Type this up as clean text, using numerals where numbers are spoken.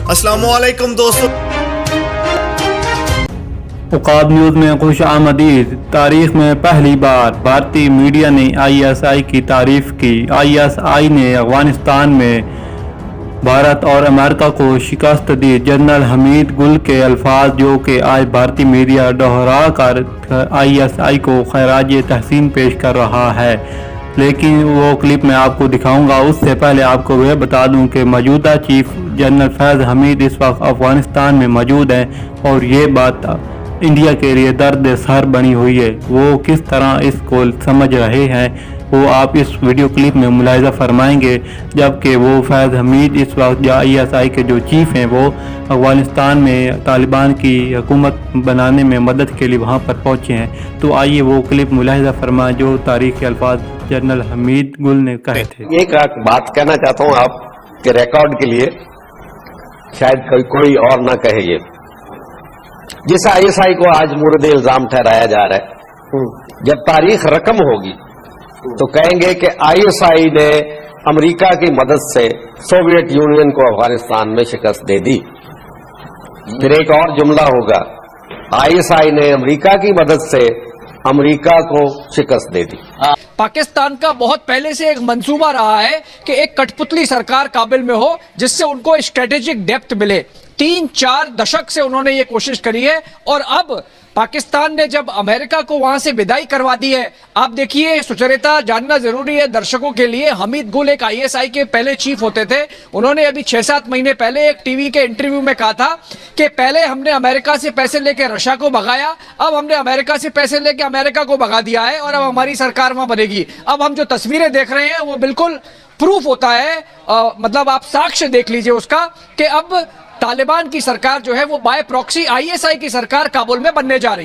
अस्सलाम वालेकुम दोस्तों। उक़ाब न्यूज़ में खुश आमदीद। तारीख में पहली बार भारतीय मीडिया ने ISI की तारीफ की। ISI ने अफगानिस्तान में भारत और अमेरिका को शिकस्त दी। जनरल हमीद गुल के अल्फाज जो कि आज भारतीय मीडिया दोहरा कर ISI को खैराज तहसीन पेश कर रहा है, लेकिन वो क्लिप मैं आपको दिखाऊंगा। उससे पहले आपको यह बता दूं कि मौजूदा चीफ जनरल फैज़ हमीद इस वक्त अफगानिस्तान में मौजूद हैं और ये बात इंडिया के लिए दर्द सर बनी हुई है। वो किस तरह इसको समझ रहे हैं वो आप इस वीडियो क्लिप में मुलाहिज़ा फरमाएंगे, जबकि वो फैज़ हमीद इस वक्त ISI के जो चीफ हैं वो अफगानिस्तान में तालिबान की हुकूमत बनाने में मदद के लिए वहाँ पर पहुँचे हैं। तो आइए वो क्लिप मुलाहिज़ा फरमाएं जो तारीख़ी अल्फाज जनरल हमीद गुल ने कहे थे। एक बात कहना चाहता हूँ आपके रिकॉर्ड के लिए, शायद कोई और ना कहे। ये जिस ISI को आज मुर्द इल्जाम ठहराया जा रहा है, जब तारीख रकम होगी तो कहेंगे कि ISI ने अमेरिका की मदद से सोवियत यूनियन को अफगानिस्तान में शिकस्त दे दी। फिर एक और जुमला होगा, ISI ने अमेरिका की मदद से अमेरिका को शिकस्त दे दी। पाकिस्तान का बहुत पहले से एक मंसूबा रहा है कि एक कठपुतली सरकार काबिल में हो जिससे उनको स्ट्रेटेजिक डेप्थ मिले। 3-4 दशक से उन्होंने ये कोशिश करी है और अब पाकिस्तान ने जब अमेरिका को वहां से विदाई करवा दी है। आप देखिए, सुचरिता जानना जरूरी है दर्शकों के लिए, हमीद गुल एक ISI के पहले चीफ होते थे। उन्होंने अभी 6-7 महीने पहले एक टीवी के इंटरव्यू में कहा था कि पहले हमने अमेरिका से पैसे लेके रशिया को भगाया, अब हमने अमेरिका से पैसे लेके अमेरिका को भगा दिया है और अब हमारी सरकार वहां बनेगी। अब हम जो तस्वीरें देख रहे हैं वो बिल्कुल प्रूफ होता है, मतलब आप साक्ष्य देख लीजिए उसका कि अब तालिबान की सरकार जो है वो बाय प्रॉक्सी ISI की सरकार काबुल में बनने जा रही है।